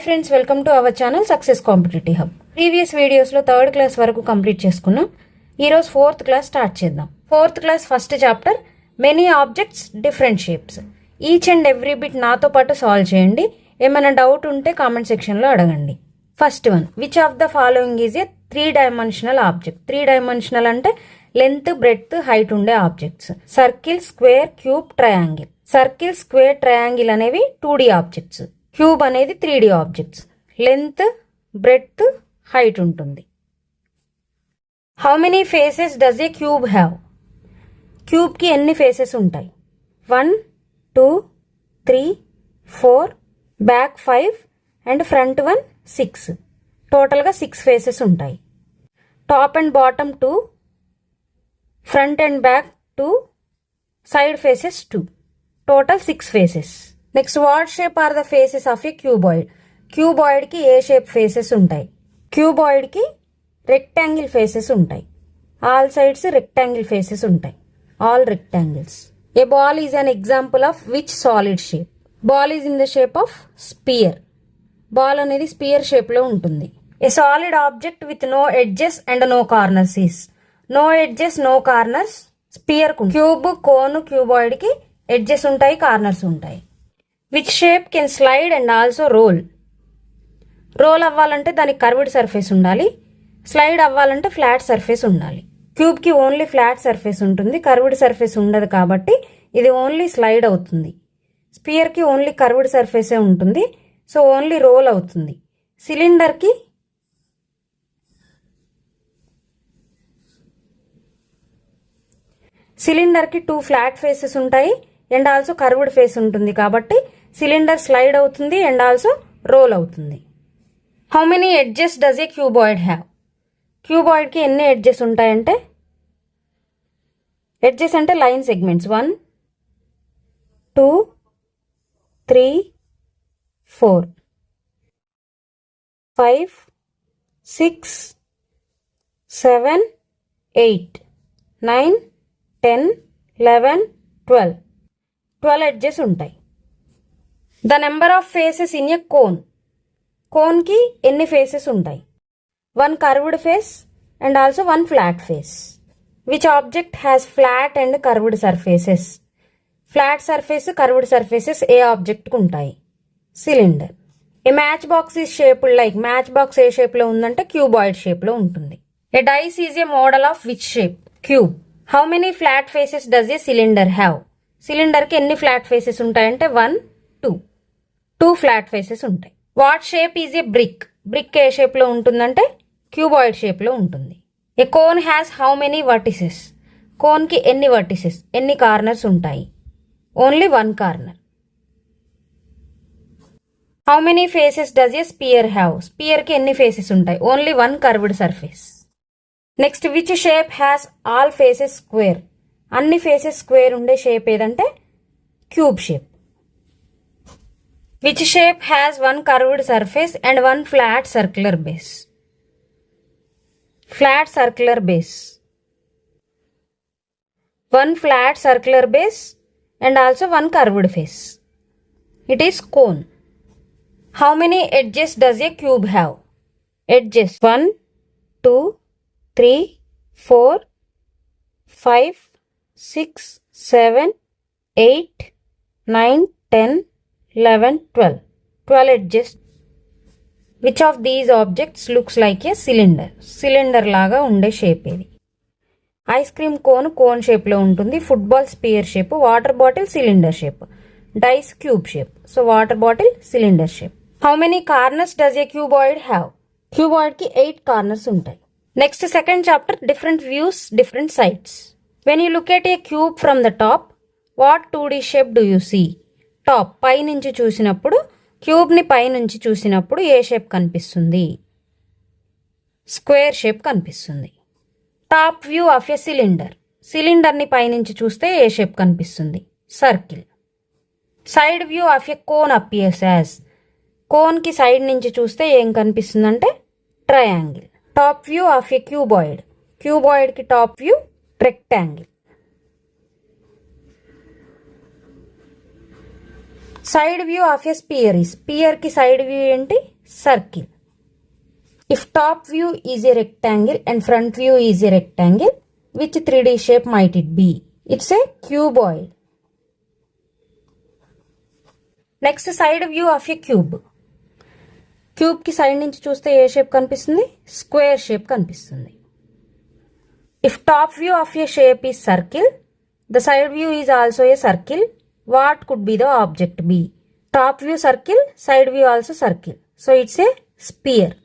Friends, welcome to our channel success competitive hub. Previous వీడియోస్లో 3rd class వరకు complete చేసుకున్నాం. ఈరోజు 4th క్లాస్ స్టార్ట్ చేద్దాం. 4th class first chapter many objects different shapes. Each and every bit నాతో పాటు solve చేయండి. ఏమైనా doubt ఉంటే కామెంట్ సెక్షన్లో అడగండి. First one, which of the following is a 3-dimensional object. 3-dimensional అంటే లెంత్, బ్రెడ్త్, హైట్ ఉండే objects. Circle, square, cube, triangle. Circle, square, triangle అనేవి 2D ఆబ్జెక్ట్స్. క్యూబ్ అనేది 3D objects. Length, breadth, height ఉంటుంది. How many faces does a cube have? క్యూబ్కి ఎన్ని faces ఉంటాయి? 1, 2, 3, 4, back 5 and front 1, 6. టోటల్గా 6 faces ఉంటాయి. Top and bottom 2, front and back 2, side faces 2. Total 6 faces. Next, what shape are the faces of a cuboid? క్యూబాయిడ్కి ఏ shape faces ఉంటాయి? క్యూబాయిడ్కి rectangle faces ఉంటాయి. ఆల్ సైడ్స్ రెక్టాంగిల్ ఫేసెస్ ఉంటాయి. All rectangles. A ball is an example of which solid shape? Ball is in the shape of sphere. Ball అనేది sphere షేప్లో ఉంటుంది. A solid object with no edges and no corners is. No edges, no corners sphere. Cube, cone, క్యూబాయిడ్కి edges ఉంటాయి, corners ఉంటాయి. Which shape can slide and also roll? Roll అవ్వాలంటే దానికి curved surface ఉండాలి. Slide అవ్వాలంటే flat surface ఉండాలి. క్యూబ్కి only flat surface ఉంటుంది, కర్వ్డ్ సర్ఫేస్ ఉండదు కాబట్టి ఇది ఓన్లీ స్లైడ్ అవుతుంది. స్పియర్కి ఓన్లీ కర్వ్డ్ సర్ఫేసే ఉంటుంది, సో ఓన్లీ రోల్ అవుతుంది. సిలిండర్కి 2 ఫ్లాట్ ఫేసెస్ ఉంటాయి అండ్ ఆల్సో కర్వ్డ్ ఫేస్ ఉంటుంది కాబట్టి సిలిండర్ స్లైడ్ అవుతుంది అండ్ ఆల్సో రోల్ అవుతుంది. How many edges does a cuboid have? క్యూబాయిడ్కి ఎన్ని ఎడ్జెస్ ఉంటాయంటే, ఎడ్జెస్ అంటే లైన్ సెగ్మెంట్స్. 1, 2, 3, 4, 5, 6, 7, 8, 9, 10, 11, 12. 12 ఎడ్జెస్ ఉంటాయి. The number of faces in a cone. కోన్కి ఎన్ని ఫేసెస్ ఉంటాయి? 1 curved face and also 1 flat face. Which object has flat and curved surfaces? Flat surface, curved surfaces ఏ ఆబ్జెక్ట్కి ఉంటాయి? Cylinder. A match box is shaped like. Match box ఏ షేప్లో ఉందంటే cuboid షేప్లో ఉంటుంది. A dice is a model of which shape? Cube. How many flat faces does a cylinder have? సిలిండర్కి ఎన్ని ఫ్లాట్ ఫేసెస్ ఉంటాయంటే 1, 2 ఫ్లాట్ ఫేసెస్ ఉంటాయి. What shape is a brick? Brick ఏ షేప్లో ఉంటుందంటే క్యూబాయిడ్ షేప్లో ఉంటుంది. A cone has how many vertices? కోన్కి ఎన్ని వర్టిసెస్, ఎన్ని కార్నర్స్ ఉంటాయి? Only 1 corner. How many faces does a sphere have? స్పియర్కి ఎన్ని ఫేసెస్ ఉంటాయి? Only 1 curved surface. Next, which shape has all faces square? అన్ని ఫేసెస్ స్క్వేర్ ఉండే షేప్ ఏదంటే cube shape. Which shape has 1 curved surface and 1 flat circular base? Flat circular base. 1 flat circular base and also 1 curved face. It is cone. How many edges does a cube have? Edges 1, 2, 3, 4, 5, 6, 7, 8, 9, 10, 11, 12. 12 edges. Which of these objects looks like a cylinder? Cylinder లాగా ఉండే shape ఇది. Ice cream cone షేప్లో ఉంటుంది. Football sphere shape. Water bottle cylinder shape. Dice cube shape. So water bottle cylinder shape. How many corners does a cuboid have? క్యూబాయిడ్కి 8 corners ఉంటాయి. Next, second chapter different views, different sides. When you look at a cube from the top, what 2D shape do you see? Top పై నుంచి చూసినప్పుడు, క్యూబ్ని పై నుంచి చూసినప్పుడు ఏ షేప్ కనిపిస్తుంది? స్క్వేర్ షేప్ కనిపిస్తుంది. Top view of a cylinder. సిలిండర్ని పై నుంచి చూస్తే ఏ షేప్ కనిపిస్తుంది? Circle. Side view of a cone appears as. కోన్కి సైడ్ నుంచి చూస్తే ఏం కనిపిస్తుందంటే triangle. Top view of a cuboid. క్యూబాయిడ్కి top view rectangle. Side view of a sphere. Sphere కి సైడ్ వ్యూ ఏంటి? circle. If top view is a rectangle and front view is a rectangle, which 3D shape might it be? It's a cuboid. Next, side view of a cube. Cube కి side నుంచి చూస్తే ఏ shape కనిపిస్తుంది? Square shape కనిపిస్తుంది. If top view of a shape is circle, the side view is also a circle, what could be the object be? Top view circle, side view also circle, so it's a sphere.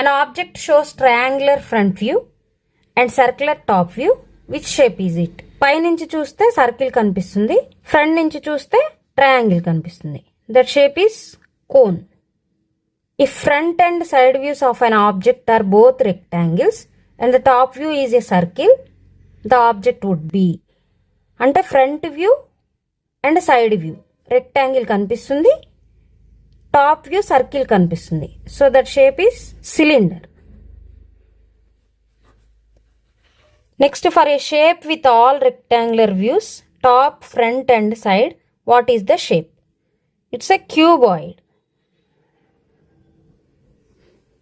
An object shows triangular front view and circular top view. Which shape is it? పై నుంచి చూస్తే circle కనిపిస్తుంది, front నుంచి చూస్తే triangle కనిపిస్తుంది. That shape is cone. If front and side views of an object are both rectangles and the top view is a circle, the object would be. అంటే front view and side view rectangle కనిపిస్తుంది, top view circle కనిపిస్తుంది. So that shape is cylinder. Next, for a shape with all rectangular views, top, front and side, what is the shape? It's a cuboid.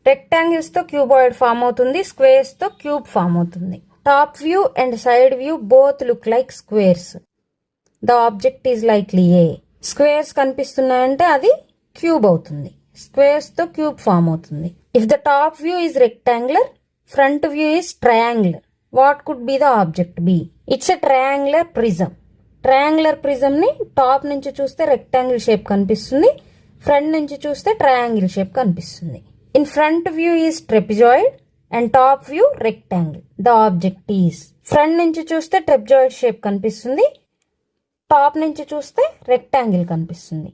రెక్టాంగిల్స్తో cuboid form అవుతుంది, స్క్వేర్స్తో cube form అవుతుంది. Top view and side view both look like squares. The object is likely a. Squares కనిపిస్తున్నాయంటే అది cube అవుతుంది, స్క్వేర్స్తో cube form అవుతుంది. If the top view is rectangular, front view is triangular, what could be the object be? It's a triangular prism. Triangular ప్రిజంని top నుంచి చూస్తే rectangle shape కనిపిస్తుంది, front నుంచి చూస్తే ట్రయాంగిల్ షేప్ కనిపిస్తుంది. In front view is trapezoid and top view rectangle. The object is. Front నుంచి చూస్తే trapezoid shape కనిపిస్తుంది, టాప్ నుంచి చూస్తే రెక్టాంగిల్ కనిపిస్తుంది.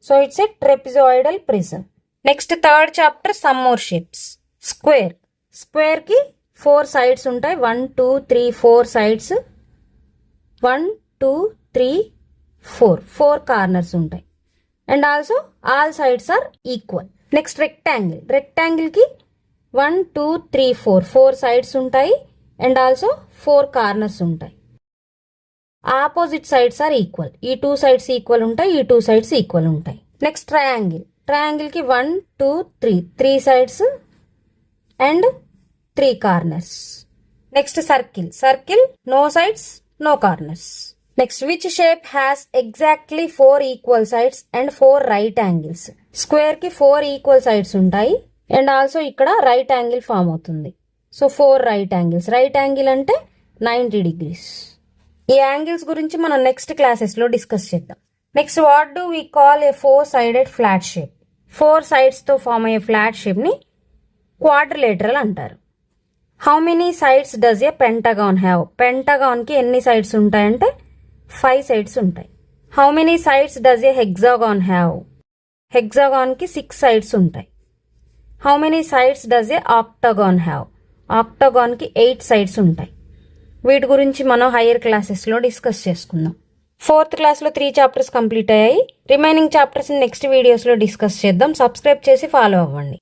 So it's a trapezoidal prism. Next third chapter, some more shapes. Square. Square కి 4 sides ఉంటాయి. 1 2 3 4 sides. 1 2 3 4 corners ఉంటాయి. And also all sides are equal. Next rectangle. Rectangle కి 1 2 3 4 సైడ్స్ ఉంటాయి అండ్ ఆల్సో 4 కార్నర్స్ ఉంటాయి. Opposite sides are equal. ఈ 2 sides equal ఉంటాయి, ఈ 2 sides equal ఉంటాయి. Next triangle. ట్రయాంగిల్ కి 1 2 3 sides and 3 corners. Next circle. Circle, no sides, no corners. Next, which shape has exactly 4 equal sides and 4 right angles? Square కి 4 equal sides ఉంటాయి and also ఇక్కడ right angle form అవుతుంది. So 4 right angles. Right angle అంటే 90 degrees. ఈ angles గురించి మనం next classes లో discuss చేద్దాం. Next, what do we call a 4-sided flat shape? 4 sides తో ఫామ్ అయ్యే ఫ్లాట్ షేప్ ని క్వాడ్రిలేటరల్ అంటారు. How many sides does a pentagon have? Pentagon కి ఎన్ని సైడ్స్ ఉంటాయంటే 5 సైడ్స్ ఉంటాయి. How many sides does a hexagon have? Hexagon కి 6 sides ఉంటాయి. How many sides does a octagon have? Octagon కి 8 సైడ్స్ ఉంటాయి. వీటి గురించి మనం హైయర్ క్లాసెస్ లో డిస్కస్ చేసుకుందాం. 4th క్లాస్లో 3 చాప్టర్స్ కంప్లీట్ అయ్యాయి. రిమైనింగ్ చాప్టర్స్ నెక్స్ట్ వీడియోస్లో డిస్కస్ చేద్దాం. సబ్స్క్రైబ్ చేసి ఫాలో అవ్వండి.